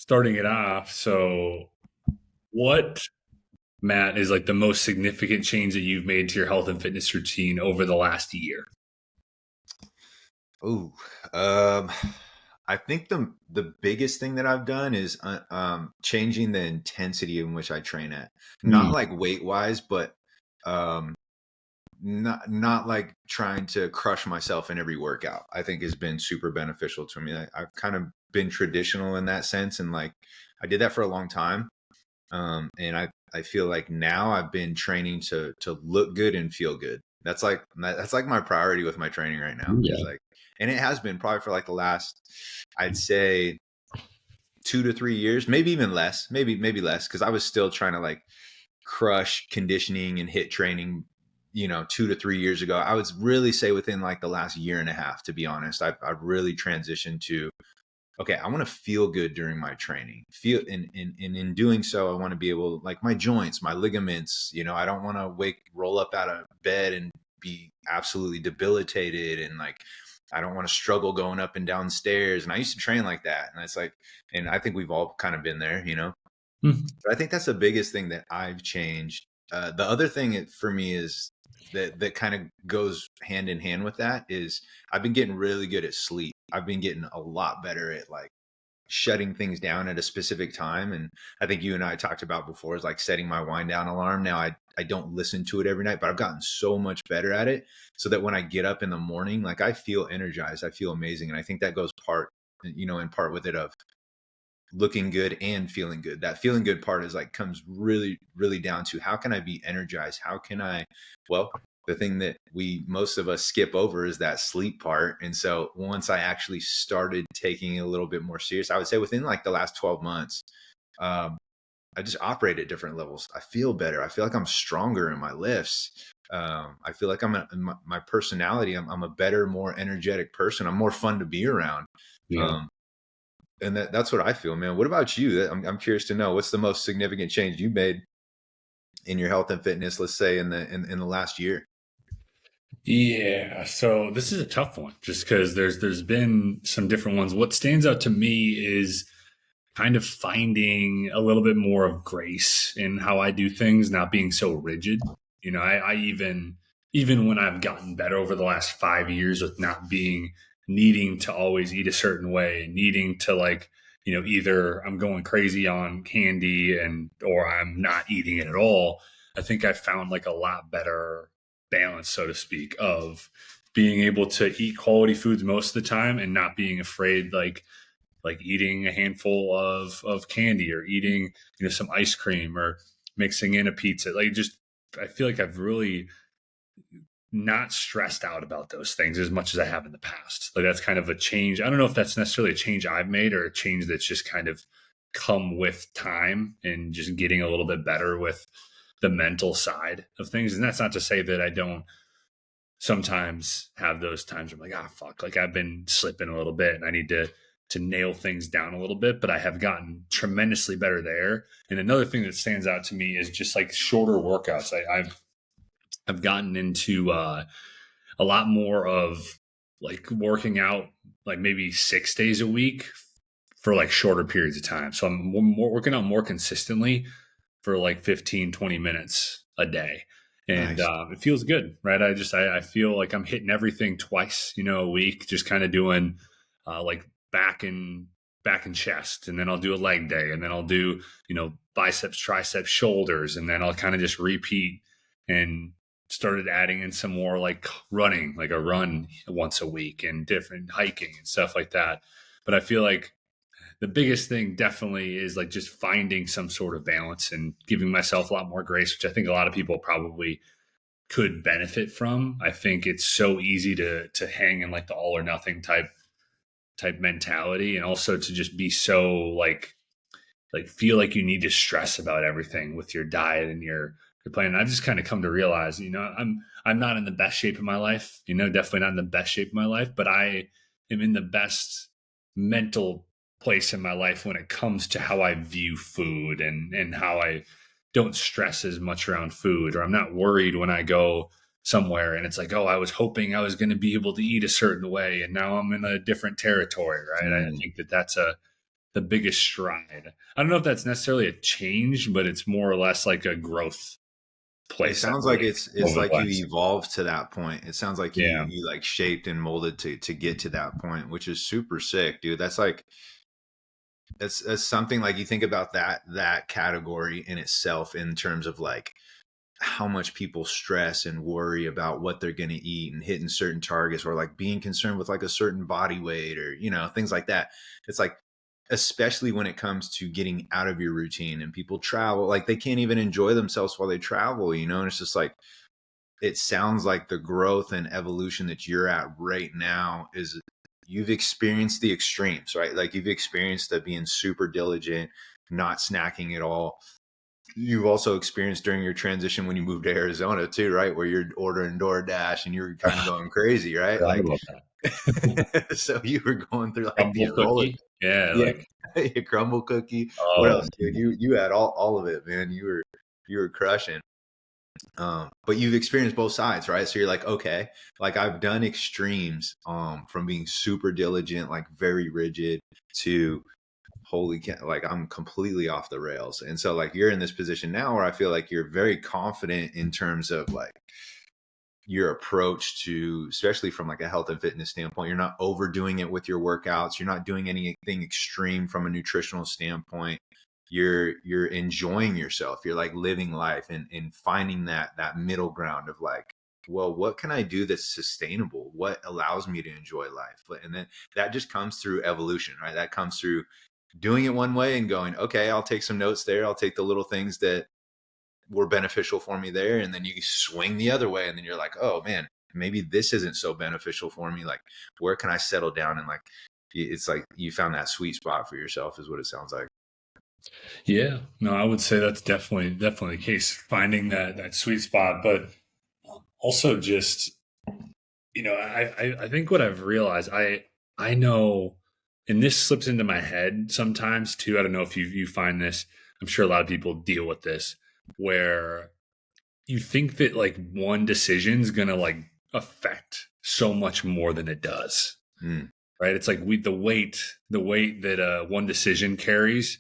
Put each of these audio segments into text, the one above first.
starting it off. So, what, Matt, is like the most significant change that you've made to your health and fitness routine over the last year? Ooh, um, I think the biggest thing that I've done is changing the intensity in which I train at. Not Mm, like weight wise, but um, not like trying to crush myself in every workout. I think has been super beneficial to me. I've kind of been traditional in that sense, and like I did that for a long time. And I feel like now I've been training to look good and feel good. That's like my priority with my training right now is yeah. like, and it has been probably for like the last, I'd say 2 to 3 years, maybe even less, maybe less, because I was still trying to like crush conditioning and hit training, 2 to 3 years ago. I would really say within like the last year and a half, to be honest, I've really transitioned to okay, I want to feel good during my training. Feel in doing so, I want to be able like my joints, my ligaments, I don't want to roll up out of bed and be absolutely debilitated and like I don't want to struggle going up and down stairs. And I used to train like that. And it's like, and I think we've all kind of been there. Mm, But I think that's the biggest thing that I've changed. The other thing for me is that kind of goes hand in hand with that is I've been getting really good at sleep. I've been getting a lot better at like shutting things down at a specific time. And I think you and I talked about before is like setting my wind down alarm. Now I don't listen to it every night, but I've gotten so much better at it so that when I get up in the morning, like I feel energized, I feel amazing. And I think that goes in part with it of looking good and feeling good. That feeling good part is like comes really, really down to how can I be energized? How can I, well, the thing that most of us skip over is that sleep part. And so once I actually started taking it a little bit more serious, I would say within like the last 12 months, um, I just operate at different levels. I feel better. I feel like I'm stronger in my lifts. I feel like my personality. I'm a better, more energetic person. I'm more fun to be around. yeah. Um, and that's what I feel, man. What about you? I'm curious to know what's the most significant change you made in your health and fitness, let's say in the last year. Yeah. So this is a tough one just because there's been some different ones. What stands out to me is kind of finding a little bit more of grace in how I do things, not being so rigid. I even when I've gotten better over the last 5 years with not being needing to always eat a certain way, needing to like, either I'm going crazy on candy and or I'm not eating it at all. I think I found like a lot better balance, so to speak, of being able to eat quality foods most of the time and not being afraid like eating a handful of candy or eating some ice cream or mixing in a pizza. Like just I feel like I've really not stressed out about those things as much as I have in the past. Like that's kind of a change. I don't know if that's necessarily a change I've made or a change that's just kind of come with time and just getting a little bit better with the mental side of things. And that's not to say that I don't sometimes have those times where I'm like, ah, fuck, like I've been slipping a little bit and I need to nail things down a little bit, but I have gotten tremendously better there. And another thing that stands out to me is just like shorter workouts. I've gotten into a lot more of like working out like maybe 6 days a week for like shorter periods of time. So I'm working out more consistently for like 15, 20 minutes a day. And Nice. it feels good, right? I feel like I'm hitting everything twice, a week, just kind of doing like back and chest. And then I'll do a leg day and then I'll do, biceps, triceps, shoulders. And then I'll kind of just repeat and started adding in some more like running, like a run once a week and different hiking and stuff like that. But I feel like the biggest thing definitely is like just finding some sort of balance and giving myself a lot more grace, which I think a lot of people probably could benefit from. I think it's so easy to hang in like the all or nothing type mentality, and also to just be so like feel like you need to stress about everything with your diet and your plan. And I've just kind of come to realize, I'm not in the best shape of my life, definitely not in the best shape of my life, but I am in the best mental place in my life when it comes to how I view food and how I don't stress as much around food, or I'm not worried when I go somewhere and it's like, oh, I was hoping I was going to be able to eat a certain way and now I'm in a different territory, right? I Mm, think that that's the biggest stride? I don't know if that's necessarily a change, but it's more or less like a growth It place, I sounds like believe, it's over the like you last. evolved to that point. It sounds like Yeah. you like shaped and molded to get to that point, which is super sick, dude. That's like that's something like you think about that category in itself in terms of like how much people stress and worry about what they're going to eat and hitting certain targets or like being concerned with like a certain body weight or things like that. It's like especially when it comes to getting out of your routine and people travel like they can't even enjoy themselves while they travel, and it's just like it sounds like the growth and evolution that you're at right now is you've experienced the extremes, right? Like you've experienced the being super diligent, not snacking at all. You've also experienced during your transition when you moved to Arizona too, right? Where you're ordering DoorDash and you're kind of going crazy, right? Forgot Like, about that. so you were going through like Crumble these roller, cookie. Yeah, yeah, like, your crumble cookie. What oh, else, dude? You had all of it, man. You were crushing. But you've experienced both sides, right? So you're like, okay, like I've done extremes, from being super diligent, like very rigid, to holy cow, like I'm completely off the rails. And so like you're in this position now where I feel like you're very confident in terms of like your approach to, especially from like a health and fitness standpoint. You're not overdoing it with your workouts. You're not doing anything extreme from a nutritional standpoint. You're enjoying yourself. You're like living life and finding that middle ground of like, well, what can I do that's sustainable? What allows me to enjoy life? And then that just comes through evolution, right? That comes through doing it one way and going, okay, I'll take some notes there. I'll take the little things that were beneficial for me there. And then you swing the other way. And then you're like, oh man, maybe this isn't so beneficial for me. Like, where can I settle down? And like, it's like you found that sweet spot for yourself, is what it sounds like. yeah. No, I would say that's definitely the case. Finding that sweet spot, but also just, I think what I've realized, I know, and this slips into my head sometimes too. I don't know if you find this. I'm sure a lot of people deal with this, where you think that like one decision's gonna like affect so much more than it does. Mm, Right? It's like the weight that one decision carries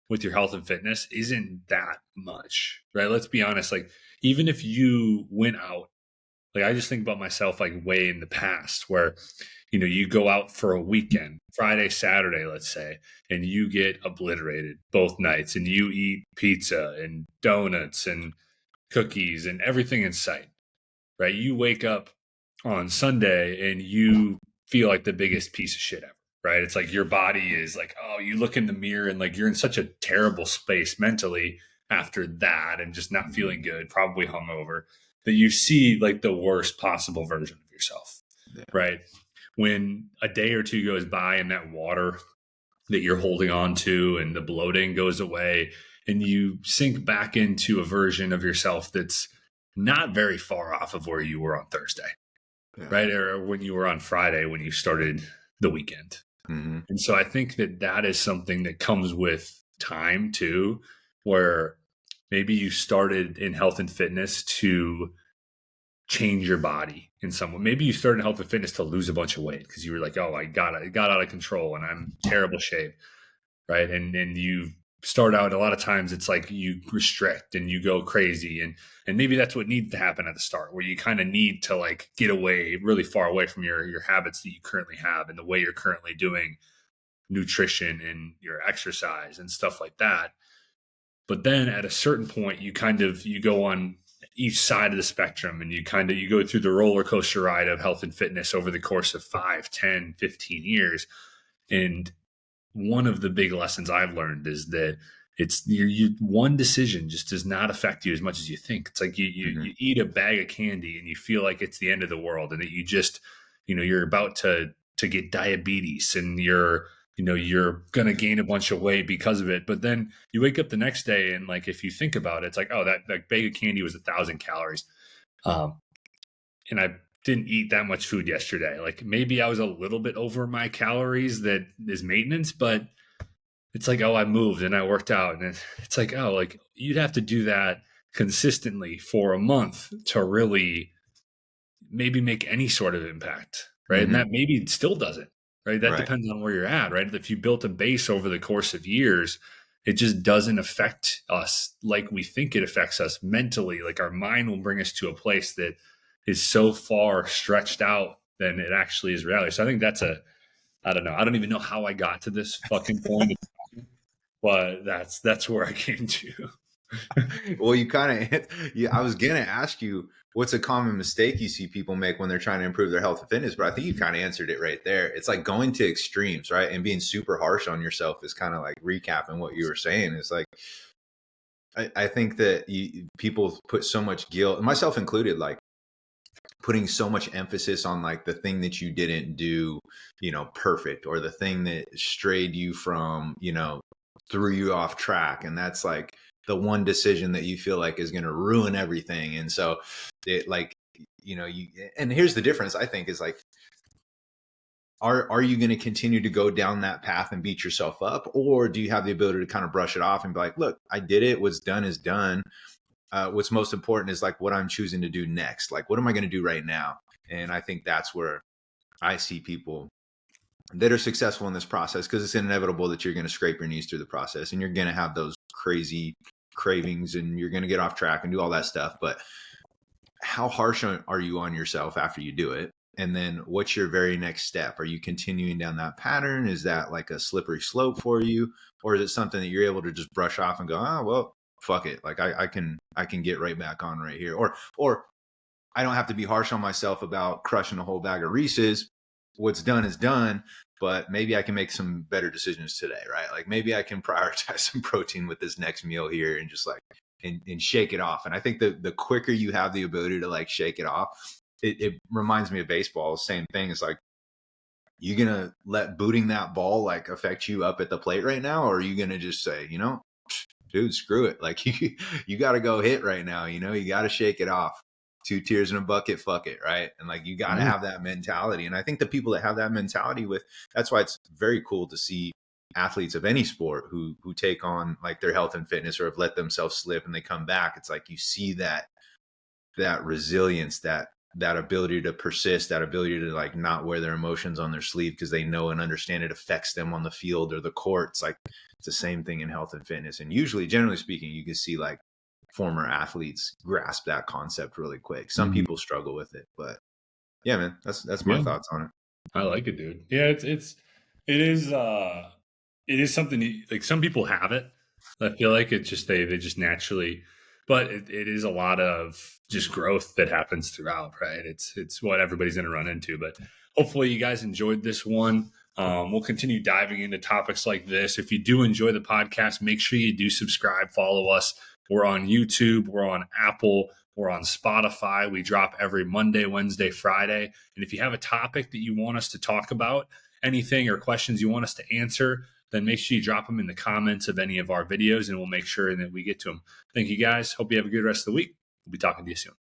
with your health and fitness isn't that much, right? Let's be honest. Like, even if you went out, like, I just think about myself, like, way in the past where, you go out for a weekend, Friday, Saturday, let's say, and you get obliterated both nights and you eat pizza and donuts and cookies and everything in sight, right? You wake up on Sunday and you feel like the biggest piece of shit ever, right? It's like your body is like, oh, you look in the mirror and like you're in such a terrible space mentally after that and just not feeling good, probably hungover, that you see like the worst possible version of yourself, yeah. right? When a day or two goes by and that water that you're holding on to and the bloating goes away and you sink back into a version of yourself that's not very far off of where you were on Thursday, Yeah. right? Or when you were on Friday when you started the weekend. Mm-hmm. And so I think that is something that comes with time too, where maybe you started in health and fitness to change your body in some way. Maybe you started in health and fitness to lose a bunch of weight because you were like, oh, it got out of control and I'm in terrible shape, right? And you start out, a lot of times it's like you restrict and you go crazy, and maybe that's what needs to happen at the start, where you kind of need to like get away really far away from your habits that you currently have and the way you're currently doing nutrition and your exercise and stuff like that. But then at a certain point you go on each side of the spectrum and you go through the roller coaster ride of health and fitness over the course of 5, 10, 15 years. And one of the big lessons I've learned is that it's one decision just does not affect you as much as you think. It's like Mm-hmm. you eat a bag of candy and you feel like it's the end of the world, and that you just, you're about to get diabetes, and you're going to gain a bunch of weight because of it. But then you wake up the next day and, like, if you think about it, it's like, oh, that bag of candy was 1,000 calories. And I didn't eat that much food yesterday. Like, maybe I was a little bit over my calories that is maintenance, but it's like, oh, I moved and I worked out. And it's like, oh, like, you'd have to do that consistently for a month to really maybe make any sort of impact. Right. And Mm-hmm. that maybe still doesn't. right? That Right. depends on where you're at, right? If you built a base over the course of years, it just doesn't affect us like we think it affects us mentally. Like our mind will bring us to a place that is so far stretched out than it actually is reality. So I think that's I don't know. I don't even know how I got to this fucking point, but that's where I came to. Well, you kind of, yeah, I was going to ask you what's a common mistake you see people make when they're trying to improve their health and fitness, but I think you kind of answered it right there. It's like going to extremes, right? And being super harsh on yourself is kind of like recapping what you were saying. It's like, I think that people put so much guilt, myself included, like putting so much emphasis on like the thing that you didn't do, perfect, or the thing that strayed you from, threw you off track. And that's like the one decision that you feel like is going to ruin everything. And so it like, and here's the difference, I think, is like, are you going to continue to go down that path and beat yourself up? Or do you have the ability to kind of brush it off and be like, look, I did it. What's done is done. What's most important is like what I'm choosing to do next. Like, what am I going to do right now? And I think that's where I see people that are successful in this process, because it's inevitable that you're going to scrape your knees through the process and you're going to have those crazy cravings and you're going to get off track and do all that stuff. But how harsh are you on yourself after you do it? And then what's your very next step? Are you continuing down that pattern? Is that like a slippery slope for you? Or is it something that you're able to just brush off and go, well, fuck it. Like I can get right back on right here. Or I don't have to be harsh on myself about crushing a whole bag of Reese's. What's done is done, but maybe I can make some better decisions today, right? Like maybe I can prioritize some protein with this next meal here and just like, and shake it off. And I think the quicker you have the ability to like shake it off, it reminds me of baseball. Same thing. It's like, you gonna let booting that ball like affect you up at the plate right now? Or are you gonna just say, dude, screw it. Like you got to go hit right now. You got to shake it off. 2 tears in a bucket, fuck it. Right. And like, you got to have that mentality. And I think the people that have that mentality that's why it's very cool to see athletes of any sport who take on like their health and fitness or have let themselves slip and they come back. It's like, you see that resilience, that ability to persist, that ability to like not wear their emotions on their sleeve because they know and understand it affects them on the field or the court. It's like, it's the same thing in health and fitness. And usually, generally speaking, you can see like former athletes grasp that concept really quick. Some people struggle with it, but yeah, man, that's my thoughts on it. I like it, dude. Yeah, it is something like some people have it. I feel like it's just they just naturally, but it is a lot of just growth that happens throughout, right? It's what everybody's going to run into. But hopefully, you guys enjoyed this one. We'll continue diving into topics like this. If you do enjoy the podcast, make sure you do subscribe, follow us. We're on YouTube, we're on Apple, we're on Spotify. We drop every Monday, Wednesday, Friday. And if you have a topic that you want us to talk about, anything or questions you want us to answer, then make sure you drop them in the comments of any of our videos and we'll make sure that we get to them. Thank you guys. Hope you have a good rest of the week. We'll be talking to you soon.